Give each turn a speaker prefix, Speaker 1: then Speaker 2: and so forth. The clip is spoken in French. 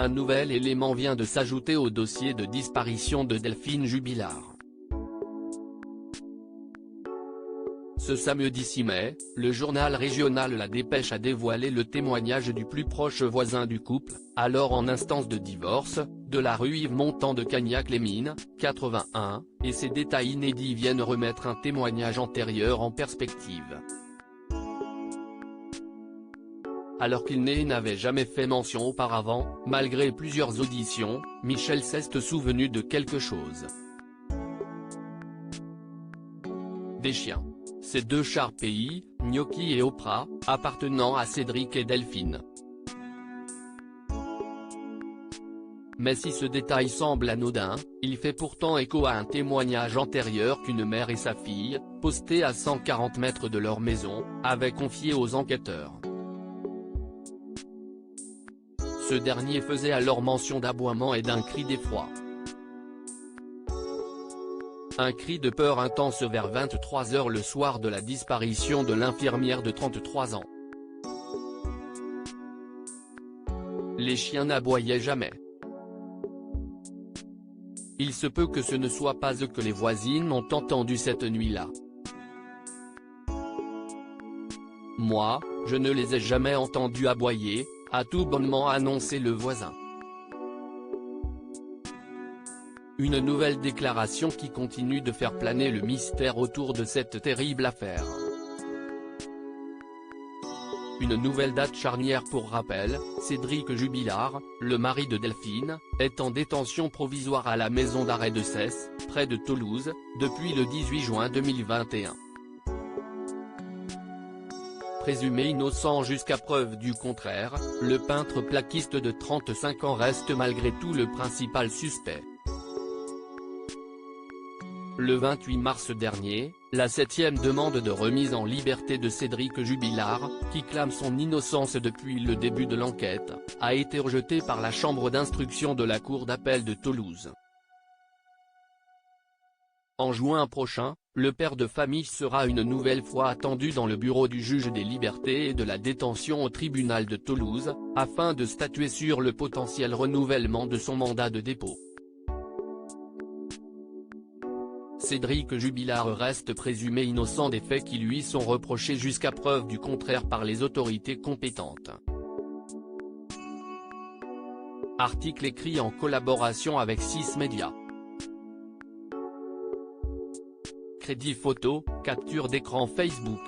Speaker 1: Un nouvel élément vient de s'ajouter au dossier de disparition de Delphine Jubilard. Ce samedi 6 mai, le journal régional La Dépêche a dévoilé le témoignage du plus proche voisin du couple, alors en instance de divorce, de la rue Yves-Montand de Cagnac-les-Mines, 81, et ces détails inédits viennent remettre un témoignage antérieur en perspective. Alors qu'il n'avait jamais fait mention auparavant, malgré plusieurs auditions, Michel s'est souvenu de quelque chose. Des chiens. Ces deux chars pays, Gnocchi et Oprah, appartenant à Cédric et Delphine. Mais si ce détail semble anodin, il fait pourtant écho à un témoignage antérieur qu'une mère et sa fille, postées à 140 mètres de leur maison, avaient confié aux enquêteurs. Ce dernier faisait alors mention d'aboiements et d'un cri d'effroi. Un cri de peur intense vers 23 h le soir de la disparition de l'infirmière de 33 ans. Les chiens n'aboyaient jamais. Il se peut que ce ne soit pas eux que les voisines ont entendu cette nuit-là. Moi, je ne les ai jamais entendus aboyer, a tout bonnement annoncé le voisin. Une nouvelle déclaration qui continue de faire planer le mystère autour de cette terrible affaire. Une nouvelle date charnière pour rappel, Cédric Jubilard, le mari de Delphine, est en détention provisoire à la maison d'arrêt de Cesse, près de Toulouse, depuis le 18 juin 2021. Présumé innocent jusqu'à preuve du contraire, le peintre plaquiste de 35 ans reste malgré tout le principal suspect. Le 28 mars dernier, la 7e demande de remise en liberté de Cédric Jubilard, qui clame son innocence depuis le début de l'enquête, a été rejetée par la chambre d'instruction de la cour d'appel de Toulouse. En juin prochain, le père de famille sera une nouvelle fois attendu dans le bureau du juge des libertés et de la détention au tribunal de Toulouse, afin de statuer sur le potentiel renouvellement de son mandat de dépôt. Cédric Jubilard reste présumé innocent des faits qui lui sont reprochés jusqu'à preuve du contraire par les autorités compétentes. Article écrit en collaboration avec 6 médias. Crédit photo, capture d'écran Facebook.